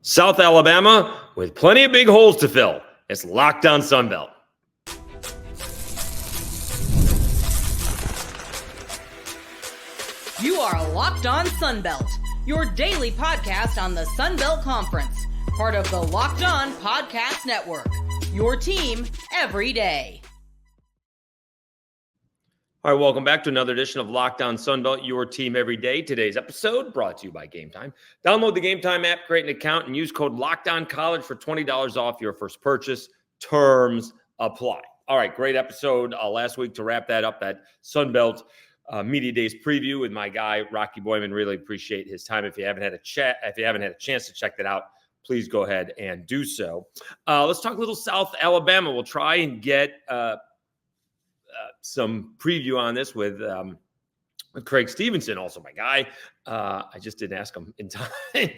South Alabama with plenty of big holes to fill. It's Locked On Sunbelt. You are Locked On Sunbelt, your daily podcast on the Sunbelt Conference, part of the Locked On Podcast Network, your team every day. All right, welcome back to another edition of Locked On Sunbelt, your team every day. Today's episode brought to you by Gametime. Download the Gametime app, create an account, and use code LOCKEDONCollege for $20 off your first purchase. Terms apply. All right, great episode last week to wrap that up, that Sunbelt Media Days preview with my guy, Rocky Boyman. Really appreciate his time. If you haven't had a chance to check that out, please go ahead and do so. Let's talk a little South Alabama. We'll try and get some preview on this with Craig Stevenson, also my guy. I just didn't ask him in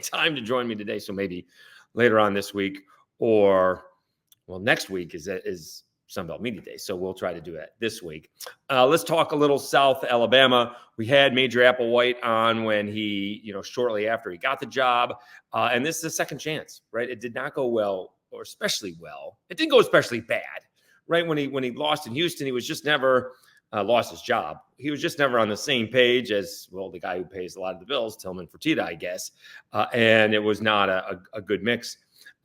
time to join me today, so maybe later on this week or next week is Sunbelt Media Day, so we'll try to do that this week. Let's talk a little South Alabama. We had Major Applewhite on when he, shortly after he got the job, and this is a second chance, right? It did not go well, or especially well. It didn't go especially bad. Right when he lost in Houston, he was just never lost his job. He was just never on the same page as, the guy who pays a lot of the bills, Tillman Fertitta, I guess. And it was not a good mix.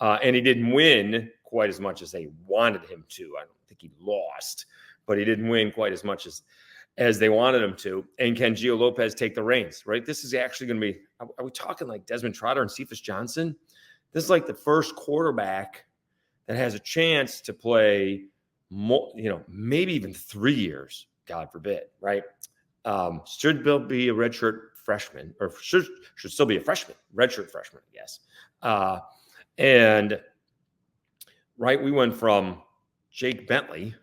And he didn't win quite as much as they wanted him to. I don't think he lost, but he didn't win quite as much as they wanted him to. And can Gio Lopez take the reins, right? This is actually going to be, are we talking like Desmond Trotter and Cephas Johnson? This is like the first quarterback that has a chance to play more, maybe even 3 years, God forbid, right? Should Bill be a redshirt freshman, or should still be a freshman, redshirt freshman, I guess. And right, we went from Jake Bentley.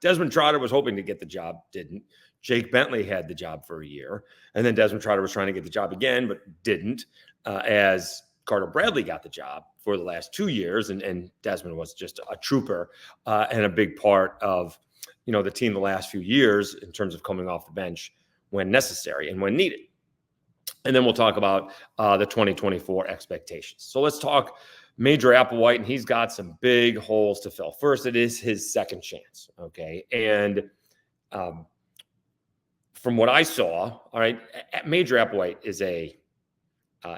Desmond Trotter was hoping to get the job, didn't. Jake Bentley had the job for a year, and then Desmond Trotter was trying to get the job again, but didn't, as Carter Bradley got the job for the last 2 years, and Desmond was just a trooper and a big part of, the team the last few years in terms of coming off the bench when necessary and when needed. And then we'll talk about the 2024 expectations. So let's talk Major Applewhite, and he's got some big holes to fill. First, it is his second chance, okay? And from what I saw, all right, Major Applewhite is a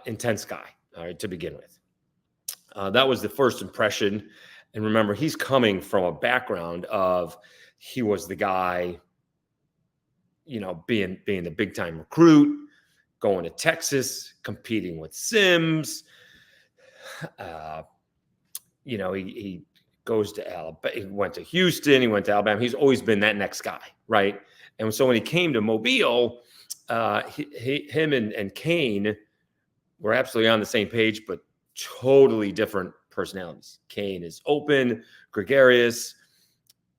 intense guy. All right, to begin with. That was the first impression. And remember, he's coming from a background of he was the guy, being the big time recruit, going to Texas, competing with Sims. He goes to Alabama. He went to Houston. He went to Alabama. He's always been that next guy, right? And so when he came to Mobile, him and Kane we're absolutely on the same page, but totally different personalities. Kane is open, gregarious,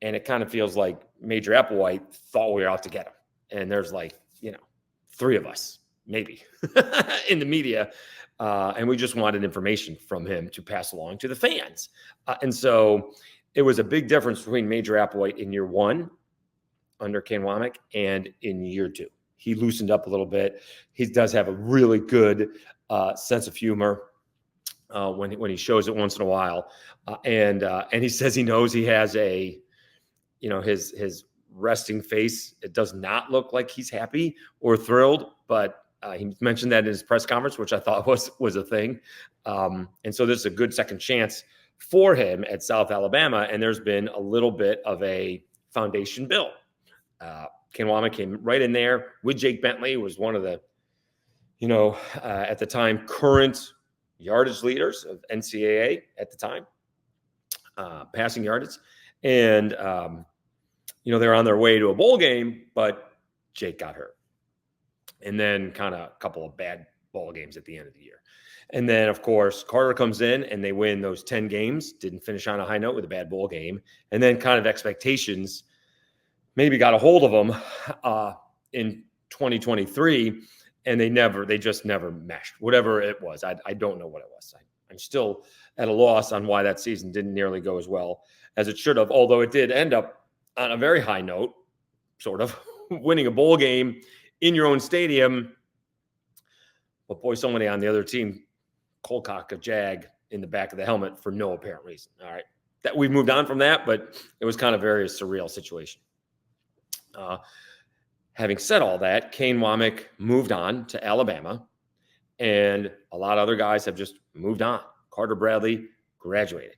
and it kind of feels like Major Applewhite thought we were out to get him. And there's 3 of us, maybe, in the media, and we just wanted information from him to pass along to the fans. And so it was a big difference between Major Applewhite in year 1 under Kane Womack and in year 2. He loosened up a little bit. He does have a really good sense of humor when he shows it once in a while, and he says he knows he has his resting face. It does not look like he's happy or thrilled, but he mentioned that in his press conference, which I thought was a thing. And so this is a good second chance for him at South Alabama, and there's been a little bit of a foundation built. Kane Womack came right in there with Jake Bentley, was one of the, at the time, current yardage leaders of NCAA at the time, passing yardage. And, they're on their way to a bowl game, but Jake got hurt. And then kind of a couple of bad bowl games at the end of the year. And then, of course, Carter comes in and they win those 10 games, didn't finish on a high note with a bad bowl game. And then kind of expectations maybe got a hold of them in 2023, and they just never meshed, whatever it was. I don't know what it was. I'm still at a loss on why that season didn't nearly go as well as it should have, although it did end up on a very high note, sort of, winning a bowl game in your own stadium. But boy, somebody on the other team cold cock a jag in the back of the helmet for no apparent reason. All right. That we've moved on from that, but it was kind of a very surreal situation. Having said all that, Kane Womack moved on to Alabama, and a lot of other guys have just moved on. Carter Bradley graduated.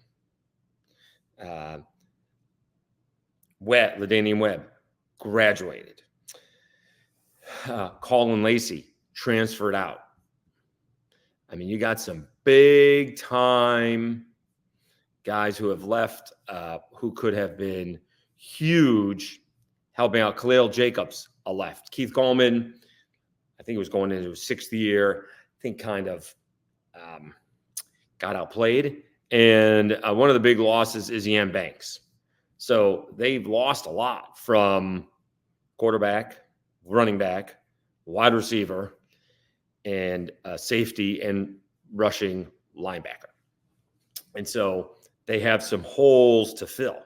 LaDainian Webb graduated. Colin Lacey transferred out. I mean, you got some big time guys who have left, who could have been huge, helping out. Khalil Jacobs left. Keith Coleman, I think he was going into his 6th year, I think kind of got outplayed. And one of the big losses is Ian Banks. So they've lost a lot from quarterback, running back, wide receiver, and safety and rushing linebacker. And so they have some holes to fill.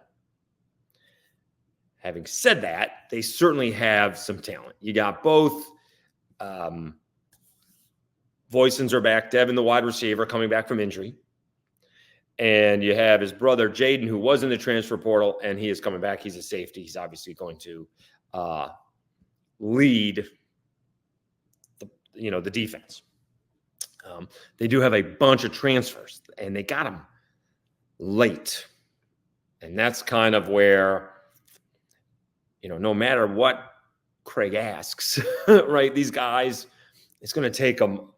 Having said that, they certainly have some talent. You got both. Voisins are back. Devin, the wide receiver, coming back from injury. And you have his brother, Jaden, who was in the transfer portal, and he is coming back. He's a safety. He's obviously going to lead the defense. They do have a bunch of transfers, and they got them late. And that's kind of where, no matter what Craig asks, right, these guys, it's going to take them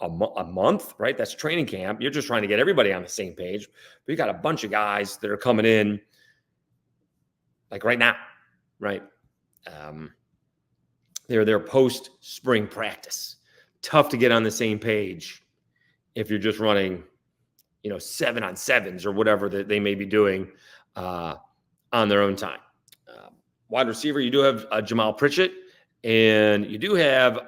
a month, right? That's training camp. You're just trying to get everybody on the same page. But you got a bunch of guys that are coming in like right now, right? They're their post-spring practice. Tough to get on the same page if you're just running, 7-on-7s or whatever that they may be doing on their own time. Wide receiver, you do have Jamal Pritchett, and you do have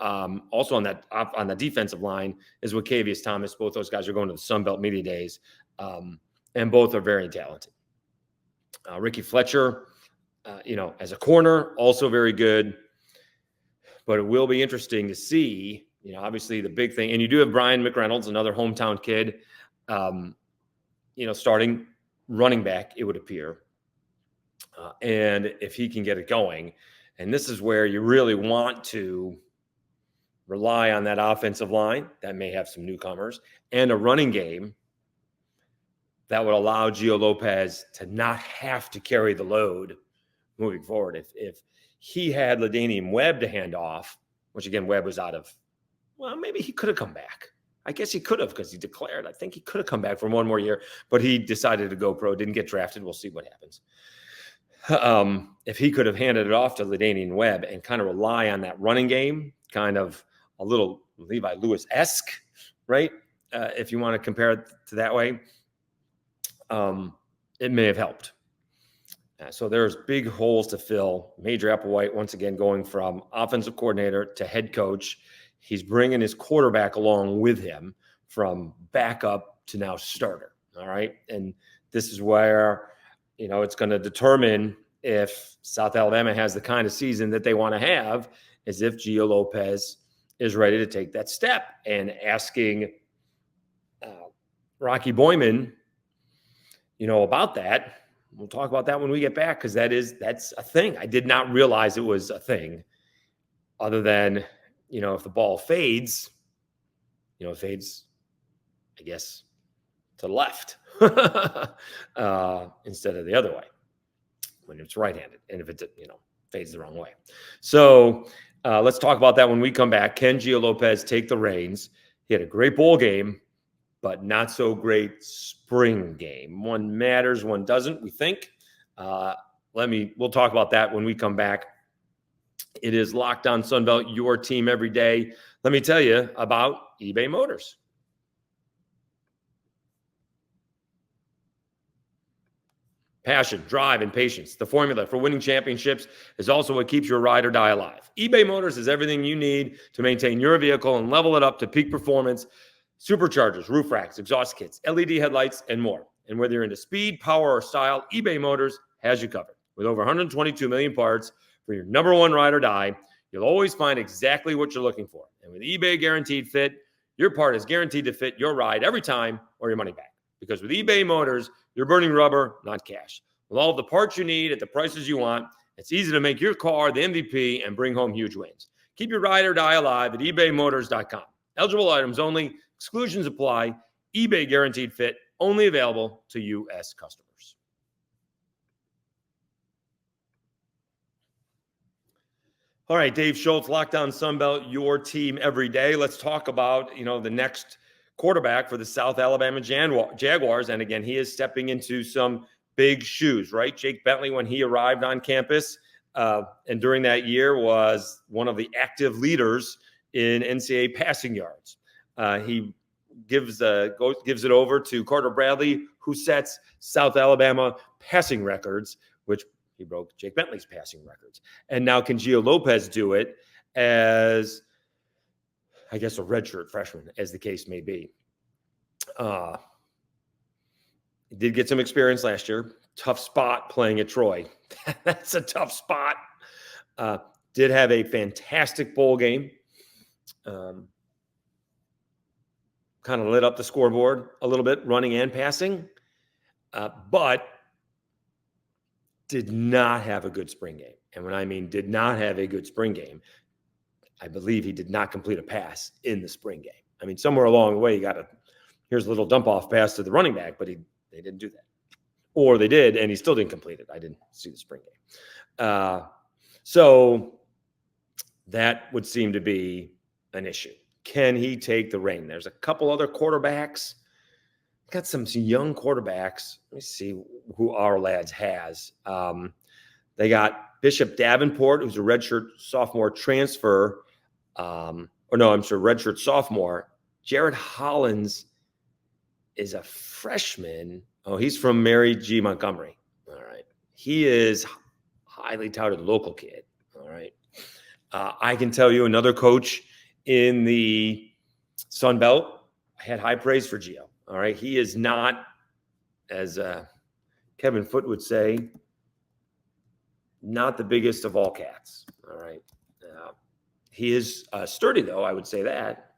also on the defensive line is Wakavius Thomas. Both those guys are going to the Sun Belt Media Days, and both are very talented. Ricky Fletcher, as a corner, also very good. But it will be interesting to see, obviously the big thing, and you do have Brian McReynolds, another hometown kid, starting running back, it would appear. And if he can get it going, and this is where you really want to rely on that offensive line that may have some newcomers and a running game that would allow Gio Lopez to not have to carry the load moving forward. If he had LaDainian Webb to hand off, which again, Webb was out of, maybe he could have come back. I guess he could have because he declared. I think he could have come back for one more year, but he decided to go pro, didn't get drafted. We'll see what happens. If he could have handed it off to LaDainian Webb and kind of rely on that running game, kind of a little Levi Lewis-esque, right? If you want to compare it to that way, it may have helped. So there's big holes to fill. Major Applewhite, once again, going from offensive coordinator to head coach. He's bringing his quarterback along with him from backup to now starter. All right. And this is where, it's going to determine if South Alabama has the kind of season that they want to have, as if Gio Lopez is ready to take that step. And asking Rocky Boyman, about that. We'll talk about that when we get back, because that's a thing. I did not realize it was a thing, other than, if the ball fades, fades, I guess, to the left instead of the other way when it's right-handed, and if it, fades the wrong way. So let's talk about that when we come back. Can Gio Lopez take the reins? He had a great bowl game, but not so great spring game. One matters, one doesn't, we think. We'll talk about that when we come back. It is Locked On Sunbelt, your team every day. Let me tell you about eBay Motors. Passion, drive, and patience. The formula for winning championships is also what keeps your ride or die alive. eBay Motors is everything you need to maintain your vehicle and level it up to peak performance. Superchargers, roof racks, exhaust kits, LED headlights, and more. And whether you're into speed, power, or style, eBay Motors has you covered. With over 122 million parts for your number one ride or die, you'll always find exactly what you're looking for. And with eBay Guaranteed Fit, your part is guaranteed to fit your ride every time or your money back. Because with eBay Motors, you're burning rubber, not cash. With all of the parts you need at the prices you want, it's easy to make your car the MVP and bring home huge wins. Keep your ride or die alive at ebaymotors.com. Eligible items only. Exclusions apply. eBay guaranteed fit. Only available to U.S. customers. All right, Dave Schultz, Lockdown Sunbelt, your team every day. Let's talk about, the next quarterback for the South Alabama Jaguars. And again, he is stepping into some big shoes, right? Jake Bentley, when he arrived on campus and during that year, was one of the active leaders in NCAA passing yards. He gives it over to Carter Bradley, who sets South Alabama passing records, which he broke Jake Bentley's passing records. And now can Gio Lopez do it as, I guess, a redshirt freshman, as the case may be. He did get some experience last year. Tough spot playing at Troy. That's a tough spot. Did have a fantastic bowl game. Kind of lit up the scoreboard a little bit, running and passing. But did not have a good spring game. And when I mean did not have a good spring game, I believe he did not complete a pass in the spring game. I mean, somewhere along the way, here's a little dump-off pass to the running back, but they didn't do that. Or they did, and he still didn't complete it. I didn't see the spring game. So that would seem to be an issue. Can he take the reign? There's a couple other quarterbacks. Got some young quarterbacks. Let me see who our lads has. They got Bishop Davenport, who's a redshirt sophomore transfer. Redshirt sophomore. Jared Hollins is a freshman. Oh, he's from Mary G. Montgomery. All right. He is highly touted local kid. All right. I can tell you another coach in the Sun Belt had high praise for Gio. All right. He is not, as Kevin Foote would say, not the biggest of all cats. All right. He is sturdy, though. I would say that.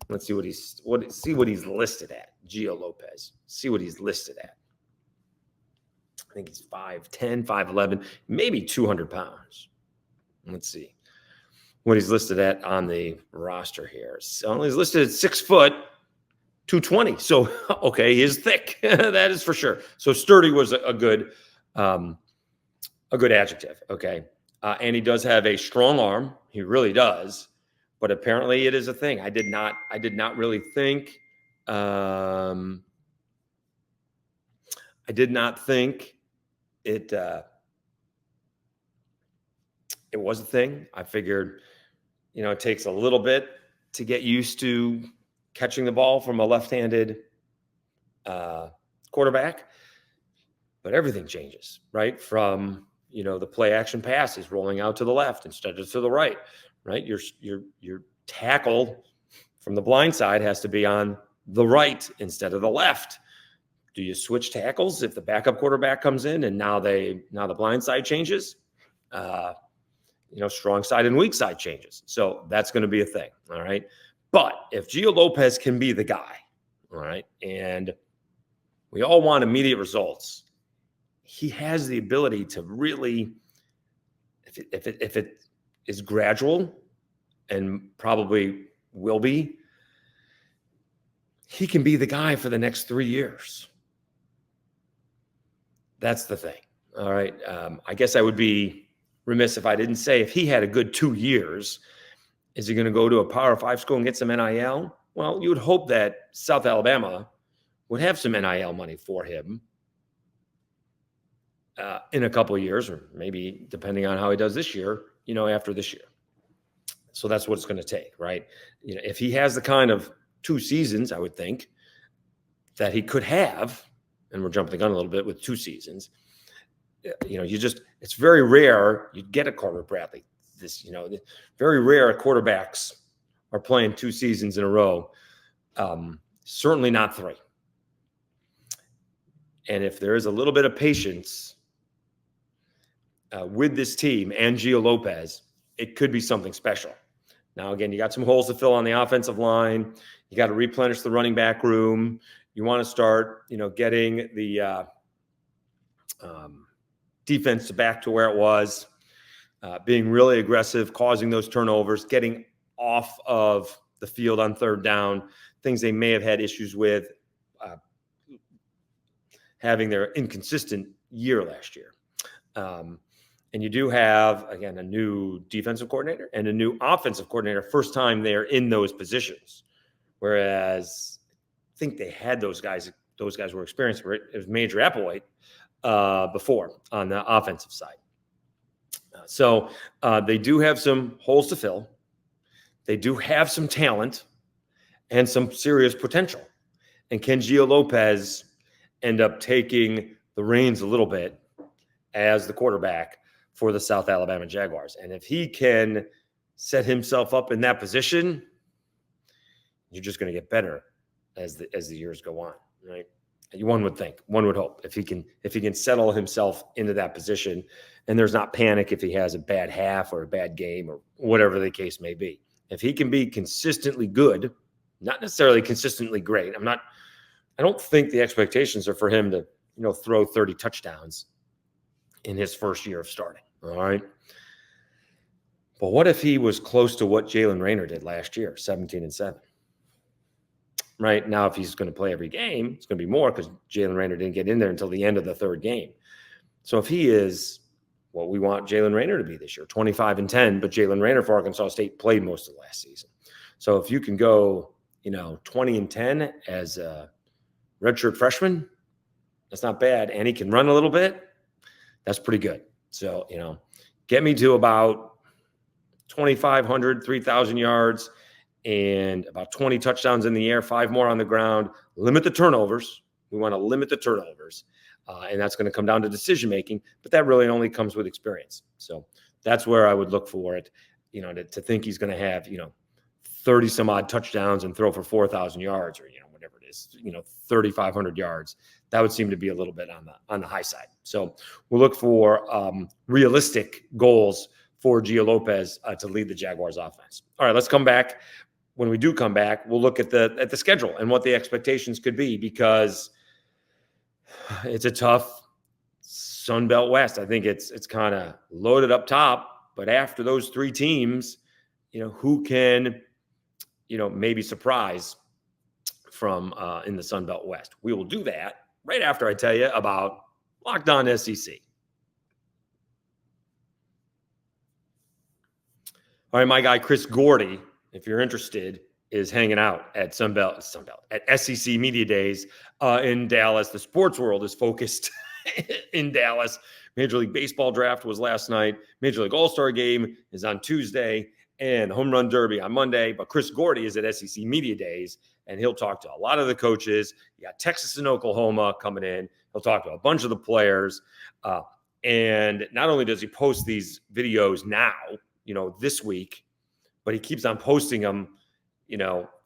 Let's see what he's listed at. Gio Lopez. See what he's listed at. I think he's 5'10", 5'11", maybe 200 pounds. Let's see what he's listed at on the roster here. So he's listed at 6 foot, 220. So, okay, he is thick. That is for sure. So sturdy was a good adjective. Okay. And he does have a strong arm. He really does. But apparently it is a thing. I did not really think, I did not think it was a thing. I figured, it takes a little bit to get used to catching the ball from a left-handed quarterback, but everything changes, right? From, the play action pass is rolling out to the left instead of to the right, right? Your tackle from the blind side has to be on the right instead of the left. Do you switch tackles if the backup quarterback comes in and now the blind side changes? Strong side and weak side changes. So that's going to be a thing. All right. But if Gio Lopez can be the guy, all right, and we all want immediate results, he has the ability to really, if it is gradual, and probably will be, he can be the guy for the next 3 years. That's the thing. All right. I guess I would be remiss if I didn't say, if he had a good 2 years, is he going to go to a Power 5 school and get some NIL? Well, you would hope that South Alabama would have some NIL money for him in a couple of years, or maybe depending on how he does this year, after this year. So that's what it's going to take, right? If he has the kind of 2 seasons, I would think, that he could have, and we're jumping the gun a little bit with 2 seasons, it's very rare you get a Carter Bradley. Very rare quarterbacks are playing 2 seasons in a row. Certainly not 3. And if there is a little bit of patience with this team and Gio Lopez, it could be something special. Now, again, you got some holes to fill on the offensive line. You got to replenish the running back room. You want to start, getting the defense back to where it was, being really aggressive, causing those turnovers, getting off of the field on third down, things they may have had issues with, having their inconsistent year last year. And you do have, again, a new defensive coordinator and a new offensive coordinator, first time they're in those positions. Whereas I think they had those guys were experienced. It was Major Applewhite before on the offensive side. So they do have some holes to fill. They do have some talent and some serious potential. And can Gio Lopez end up taking the reins a little bit as the quarterback for the South Alabama Jaguars? And if he can set himself up in that position, you're just going to get better as the years go on, right? One would think, one would hope, if he can settle himself into that position, and there's not panic if he has a bad half or a bad game or whatever the case may be. If he can be consistently good, not necessarily consistently great. I don't think the expectations are for him to, throw 30 touchdowns in his first year of starting. All right. But what if he was close to what Jalen Raynor did last year, 17-7? Right now, if he's going to play every game, it's going to be more because Jalen Raynor didn't get in there until the end of the third game. So if he is what we want Jalen Raynor to be this year, 25-10, but Jalen Raynor for Arkansas State played most of the last season. So if you can go, 20-10 as a redshirt freshman, that's not bad. And he can run a little bit. That's pretty good. So, get me to about 2,500, 3,000 yards and about 20 touchdowns in the air, 5 more on the ground. Limit the turnovers. We want to limit the turnovers. And that's going to come down to decision-making, but that really only comes with experience. So that's where I would look for it, to think he's going to have, 30 some odd touchdowns and throw for 4,000 yards or, whatever it is, 3,500 yards. That would seem to be a little bit on the high side. So we'll look for realistic goals for Gio Lopez to lead the Jaguars offense. All right, let's come back. When we do come back, we'll look at the schedule and what the expectations could be, because it's a tough Sun Belt West. I think it's kind of loaded up top, but after those 3 teams, who can, maybe surprise from in the Sun Belt West. We will do that right after I tell you about Locked On SEC. All right, my guy Chris Gordy, if you're interested, is hanging out at at SEC Media Days in Dallas. The sports world is focused in Dallas. Major League Baseball draft was last night. Major League All-Star Game is on Tuesday, and Home Run Derby on Monday. But Chris Gordy is at SEC Media Days, and he'll talk to a lot of the coaches. You got Texas and Oklahoma coming in. He'll talk to a bunch of the players. And not only does he post these videos now, this week, but he keeps on posting them,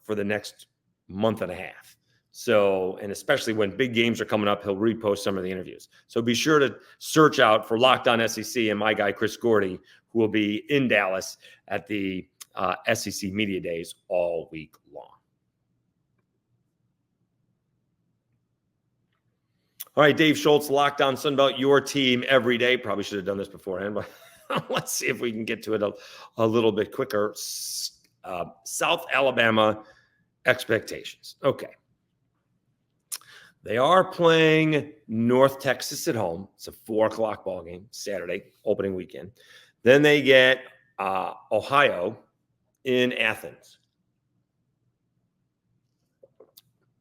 for the next month and a half. So, and especially when big games are coming up, he'll repost some of the interviews. So be sure to search out for Locked On SEC and my guy, Chris Gordy, who will be in Dallas at the SEC Media Days all week long. All right, Dave Schultz, Locked On Sunbelt, your team every day. Probably should have done this beforehand, but let's see if we can get to it a little bit quicker. South Alabama expectations. Okay. They are playing North Texas at home. It's a 4:00 ball game, Saturday, opening weekend. Then they get Ohio in Athens.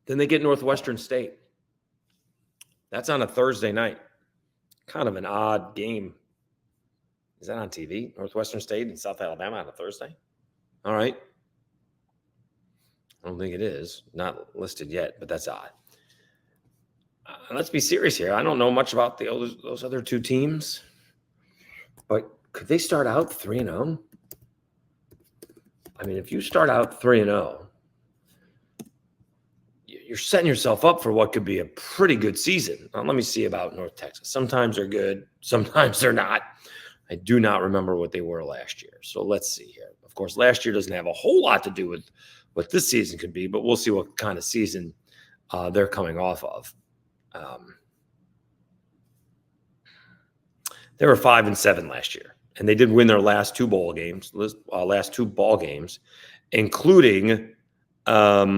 Then they get Northwestern State. That's on a Thursday night. Kind of an odd game. Is that on TV? Northwestern State and South Alabama on a Thursday? All right. I don't think it is. Not listed yet, but that's odd. Let's be serious here. I don't know much about those other 2 teams, but could they start out 3-0? I mean, if you start out 3-0, you're setting yourself up for what could be a pretty good season. Now, let me see about North Texas. Sometimes they're good. Sometimes they're not. I do not remember what they were last year. So let's see here. Of course, last year doesn't have a whole lot to do with what this season could be, but we'll see what kind of season they're coming off of. They were 5-7 last year, and they did win their last two ball games, including a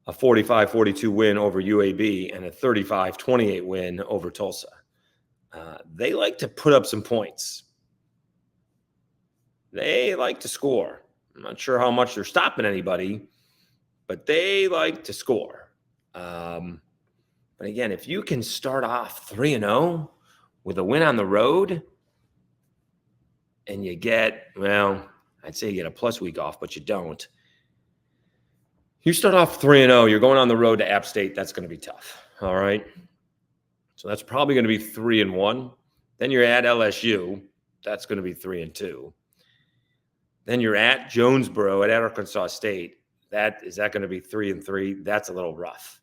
45-42 win over UAB and a 35-28 win over Tulsa. They like to put up some points. They like to score. I'm not sure how much they're stopping anybody, but they like to score. But again, if you can start off 3-0 with a win on the road, and you get, well, I'd say you get a plus week off, but you don't. You start off 3-0, you're going on the road to App State. That's going to be tough. All right. So that's probably going to be 3-1. Then you're at LSU. That's going to be 3-2. Then you're at Jonesboro, at Arkansas State. Is that going to be 3-3? That's a little rough.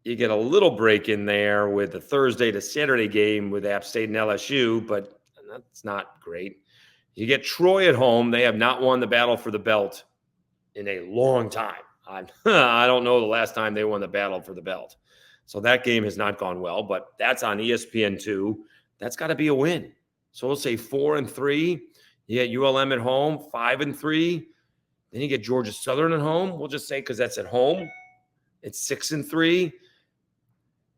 You get a little break in there with the Thursday to Saturday game with App State and LSU, but that's not great. You get Troy at home. They have not won the battle for the belt in a long time. I don't know the last time they won the battle for the belt. So that game has not gone well, but that's on ESPN2. That's got to be a win. So we'll say 4-3. You get ULM at home, 5-3. Then you get Georgia Southern at home. We'll just say because that's at home. It's 6-3.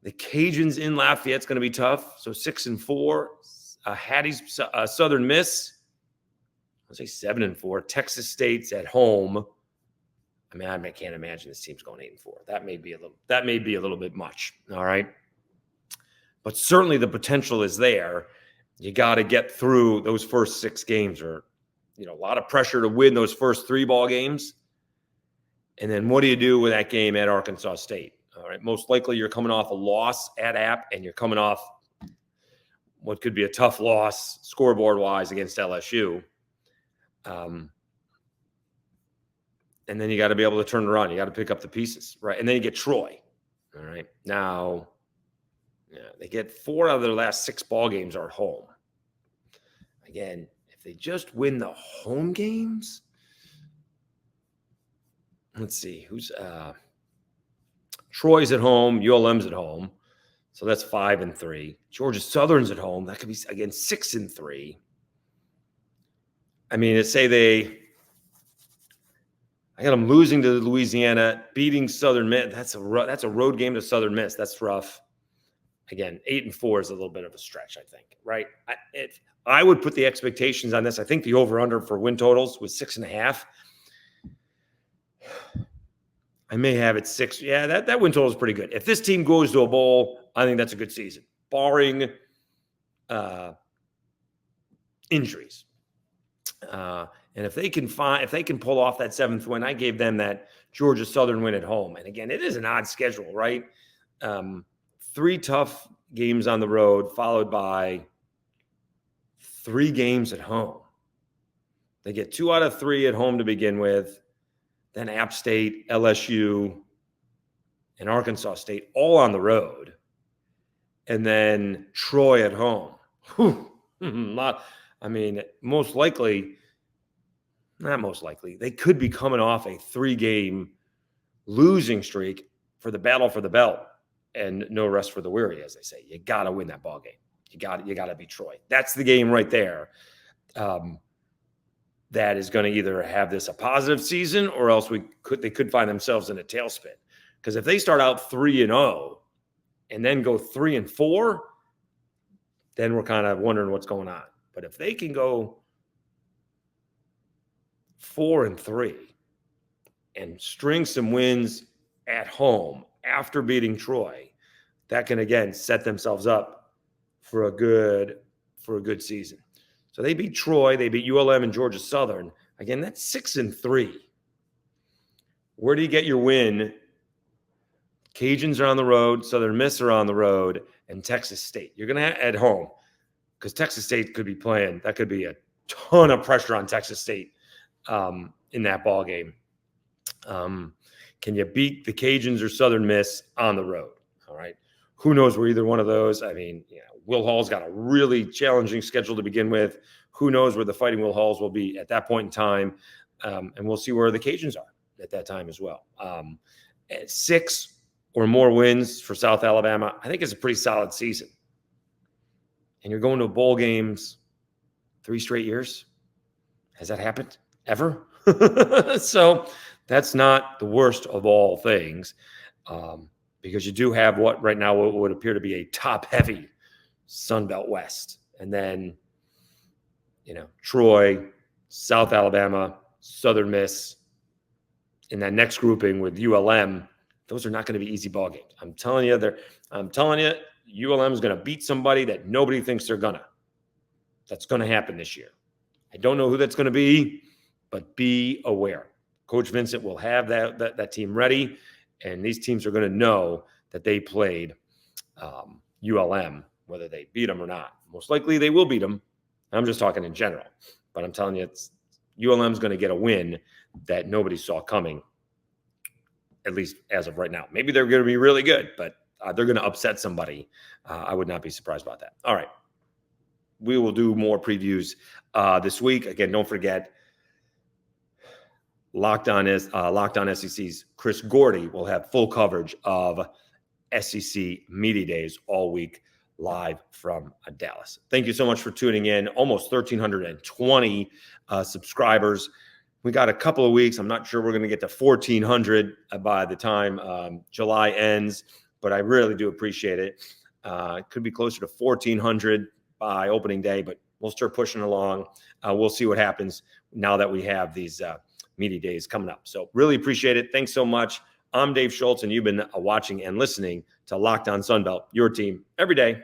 The Cajuns in Lafayette's going to be tough. So 6-4. Hattie's Southern Miss. I'll say 7-4. Texas State's at home. I mean, I can't imagine this team's going 8-4. That may be a little bit much. All right. But certainly the potential is there. You got to get through those first 6 games, or, a lot of pressure to win those first 3 ball games. And then what do you do with that game at Arkansas State? All right. Most likely you're coming off a loss at App, and you're coming off what could be a tough loss scoreboard wise against LSU. And then you got to be able to turn it around. You got to pick up the pieces, right? And then you get Troy. All right. Now, they get 4 out of their last 6 ball games are at home. Again, if they just win the home games, let's see who's Troy's at home, ULM's at home, so that's 5-3. Georgia Southern's at home. That could be again 6-3. I mean, I got them losing to Louisiana, beating Southern Miss. That's a road game to Southern Miss. That's rough. Again, 8-4 is a little bit of a stretch, I think, right? I would put the expectations on this. I think the over-under for win totals was 6.5. I may have it 6. Yeah, that win total is pretty good. If this team goes to a bowl, I think that's a good season, barring injuries. And if they can pull off that 7th win, I gave them that Georgia Southern win at home. And again, it is an odd schedule, right? 3 tough games on the road, followed by 3 games at home. They get 2 out of 3 at home to begin with. Then App State, LSU, and Arkansas State all on the road. And then Troy at home. Most likely, not most likely, they could be coming off a 3-game losing streak for the battle for the belt. And no rest for the weary, as they say. You got to win that ball game. You got to beat Troy. That's the game right there. That is going to either have this a positive season, or else they could find themselves in a tailspin. Because if they start out 3-0 and then go 3-4, then we're kind of wondering what's going on. But if they can go 4-3 and string some wins at home after beating Troy, that can again set themselves up for a good season. So they beat Troy, they beat ULM and Georgia Southern. Again, that's 6-3. Where do you get your win? Cajuns are on the road, Southern Miss are on the road, and Texas State. You're going to at home, because Texas State could be playing. That could be a ton of pressure on Texas State in that ball game. Can you beat the Cajuns or Southern Miss on the road? All right. Who knows where either one of those? I mean, Will Hall's got a really challenging schedule to begin with. Who knows where the Fighting Will Halls will be at that point in time. And we'll see where the Cajuns are at that time as well. At 6 or more wins for South Alabama, I think it's a pretty solid season. And you're going to bowl games 3 straight years. Has that happened ever? So that's not the worst of all things, because you do have what right now would appear to be a top-heavy Sun Belt West. And then, Troy, South Alabama, Southern Miss, in that next grouping with ULM, those are not going to be easy ball games. I'm telling you, ULM is going to beat somebody that nobody thinks they're gonna. That's going to happen this year. I don't know who that's going to be, but be aware. Coach Vincent will have that team ready, and these teams are going to know that they played ULM, whether they beat them or not. Most likely they will beat them. I'm just talking in general. But I'm telling you, ULM is going to get a win that nobody saw coming, at least as of right now. Maybe they're going to be really good, but they're going to upset somebody. I would not be surprised about that. All right. We will do more previews this week. Again, don't forget, Locked On SEC's Chris Gordy will have full coverage of SEC Media Days all week live from Dallas. Thank you so much for tuning in. Almost 1,320 subscribers. We got a couple of weeks. I'm not sure we're going to get to 1,400 by the time July ends, but I really do appreciate it. It could be closer to 1,400 by opening day, but we'll start pushing along. We'll see what happens now that we have these media days coming up. So really appreciate it. Thanks so much. I'm Dave Schultz, and you've been watching and listening to Locked On Sunbelt, your team every day.